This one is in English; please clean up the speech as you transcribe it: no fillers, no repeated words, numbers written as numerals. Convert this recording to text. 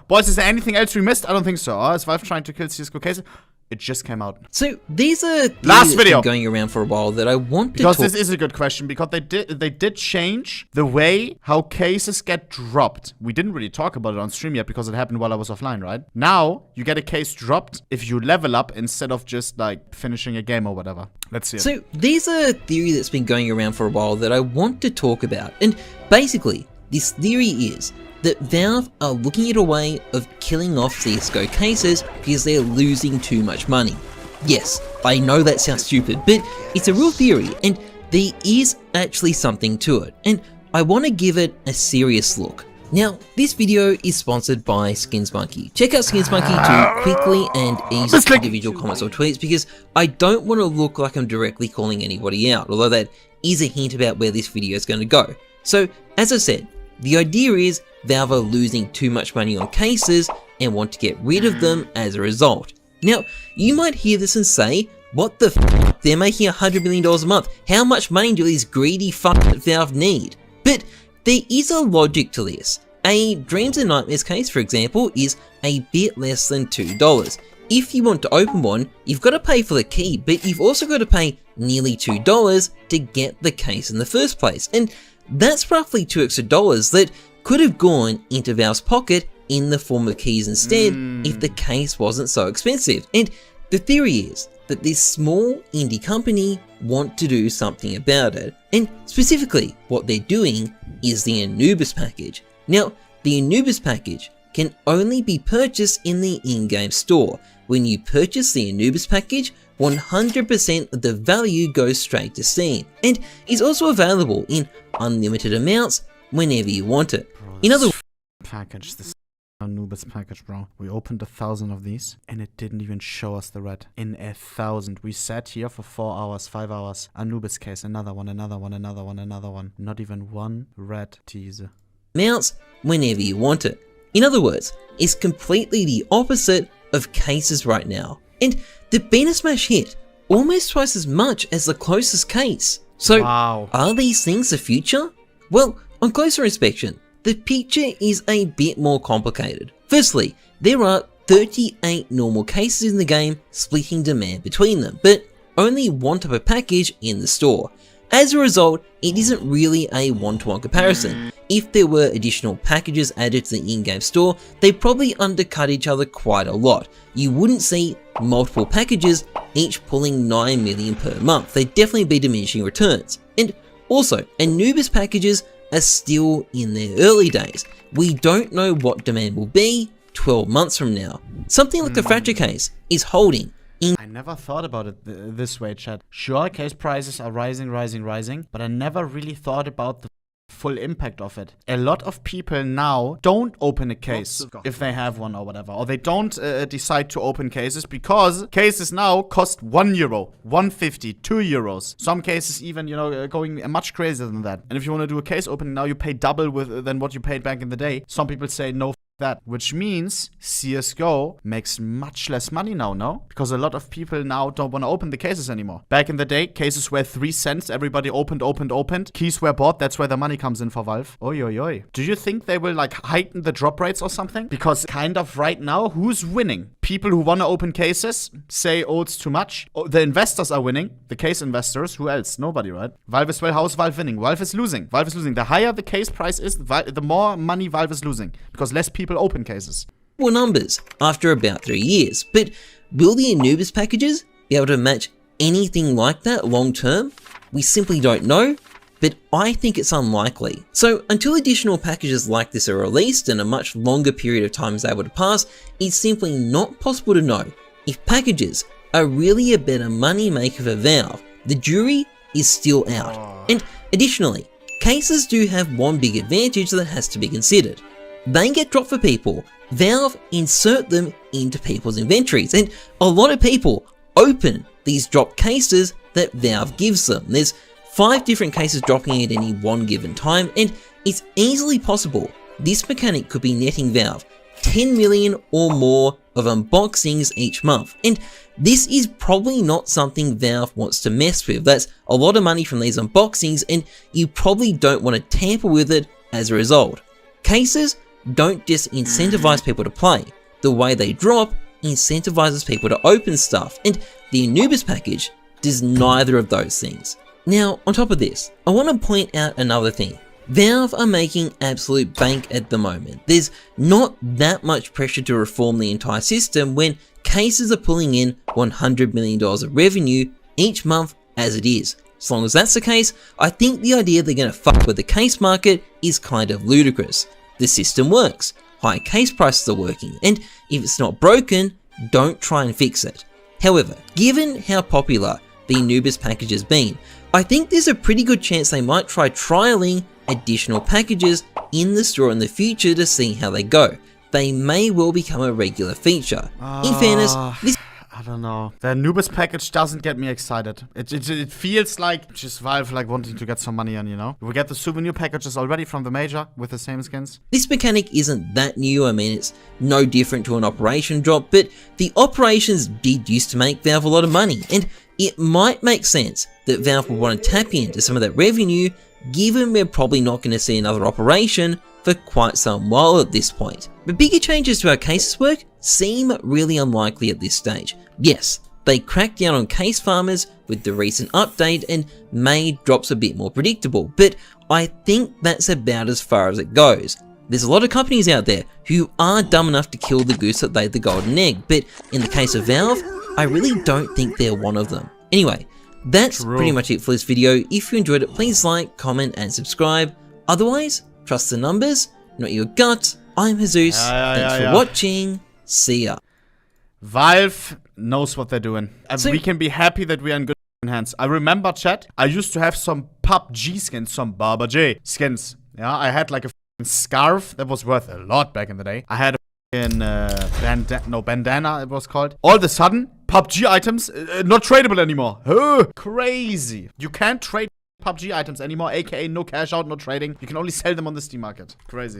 Boys, is there anything else we missed? I don't think so. Is Valve trying to kill CSGO cases? It just came out. So these are last video been going around for a while that I want to because this is a good question, because they did change the way how cases get dropped. We didn't really talk about it on stream yet because it happened while I was offline, right? Now you get a case dropped if you level up instead of just like finishing a game or whatever. Let's see it. So there's a theory that's been going around for a while that I want to talk about, and basically this theory is that Valve are looking at a way of killing off CSGO cases because they're losing too much money. Yes, I know that sounds stupid, but it's a real theory, and there is actually something to it, and I want to give it a serious look. Now, this video is sponsored by SkinsMonkey. Check out SkinsMonkey to quickly and easily individual comments or tweets, because I don't want to look like I'm directly calling anybody out, although that is a hint about where this video is going to go. So, as I said, the idea is Valve are losing too much money on cases and want to get rid of them as a result. Now, you might hear this and say, what the f***? They're making $100 million a month. How much money do these greedy f***s at Valve need? But there is a logic to this. A Dreams and Nightmares case, for example, is a bit less than $2. If you want to open one, you've got to pay for the key, but you've also got to pay nearly $2 to get the case in the first place. And that's roughly $2 extra that could have gone into Valve's pocket in the form of keys instead if the case wasn't so expensive. And the theory is that this small indie company want to do something about it. And specifically, what they're doing is the Anubis package. Now, the Anubis package can only be purchased in the in-game store. When you purchase the Anubis package, 100% of the value goes straight to Steam, and is also available in unlimited amounts whenever you want it. Bro, In other package, this Anubis package, bro. We opened 1,000 of these, and it didn't even show us the red. In 1,000, we sat here for 4 hours, 5 hours. Anubis case, another one, another one, another one, another one. Not even one red teaser. Amounts whenever you want it. In other words, it's completely the opposite of cases right now. And the Beta Smash hit almost twice as much as the closest case. So, wow. Are these things the future? Well, on closer inspection, the picture is a bit more complicated. Firstly, there are 38 normal cases in the game, splitting demand between them, but only one type of package in the store. As a result, it isn't really a one-to-one comparison. If there were additional packages added to the in-game store, they'd probably undercut each other quite a lot. You wouldn't see multiple packages, each pulling 9 million per month. They'd definitely be diminishing returns. And also, Anubis packages are still in their early days. We don't know what demand will be 12 months from now. Something like the Fracture case is holding. I never thought about it this way, chat. Sure, case prices are rising, but I never really thought about the full impact of it. A lot of people now don't open a case if they have one or whatever, or they don't decide to open cases because cases now cost €1, 150, €2. Some cases even, you know, going much crazier than that. And if you want to do a case opening now, you pay double than what you paid back in the day. Some people say no. That, which means CSGO makes much less money now, no? Because a lot of people now don't want to open the cases anymore. Back in the day, cases were 3 cents, everybody opened. Keys were bought, that's where the money comes in for Valve. Oi, oi, oi. Do you think they will, like, heighten the drop rates or something? Because kind of right now, who's winning? People who want to open cases say, oh, it's too much. Oh, the investors are winning. The case investors. Who else? Nobody, right? Valve is well. How's Valve winning? Valve is losing. The higher the case price is, the more money Valve is losing. Because less people open cases. Well, numbers after about 3 years, but will the Anubis packages be able to match anything like that long term? We simply don't know, but I think it's unlikely. So until additional packages like this are released and a much longer period of time is able to pass, it's simply not possible to know if packages are really a better money maker for Valve. The jury is still out. And additionally, cases do have one big advantage that has to be considered. They get dropped for people. Valve insert them into people's inventories, and a lot of people open these drop cases that Valve gives them. There's 5 different cases dropping at any one given time, and it's easily possible this mechanic could be netting Valve 10 million or more of unboxings each month. And this is probably not something Valve wants to mess with. That's a lot of money from these unboxings, and you probably don't want to tamper with it as a result. Cases don't just incentivize people to play. The way they drop incentivizes people to open stuff, and the Anubis package does neither of those things. Now, on top of this, I want to point out another thing. Valve are making absolute bank at the moment. There's not that much pressure to reform the entire system when cases are pulling in $100 million of revenue each month as it is. As long as that's the case, I think the idea they're going to fuck with the case market is kind of ludicrous. The system works. High case prices are working, and if it's not broken, don't try and fix it. However, given how popular the Anubis package has been, I think there's a pretty good chance they might try trialing additional packages in the store in the future to see how they go. They may well become a regular feature. In fairness, this I don't know. The Anubis package doesn't get me excited. It feels like just Valve like wanting to get some money on, you know? We get the souvenir packages already from the major with the same skins. This mechanic isn't that new. I mean, it's no different to an operation drop, but the operations did used to make Valve a lot of money, and it might make sense that Valve would want to tap into some of that revenue, given we're probably not going to see another operation for quite some while at this point. But bigger changes to how cases work seem really unlikely at this stage. Yes, they cracked down on case farmers with the recent update and made drops a bit more predictable, but I think that's about as far as it goes. There's a lot of companies out there who are dumb enough to kill the goose that laid the golden egg, but in the case of Valve, I really don't think they're one of them. Anyway, that's pretty much it for this video. If you enjoyed it, please like, comment, and subscribe. Otherwise, trust the numbers, not your gut. I'm Jesus. Thanks for watching. See ya. Valve knows what they're doing. And we can be happy that we are in good hands. I remember, chat, I used to have some PUBG skins, some Baba J skins. Yeah, I had like a scarf that was worth a lot back in the day. I had a bandana it was called. All of a sudden, PUBG items not tradable anymore. Crazy. You can't trade PUBG items anymore, aka no cash out, no trading. You can only sell them on the Steam market. Crazy.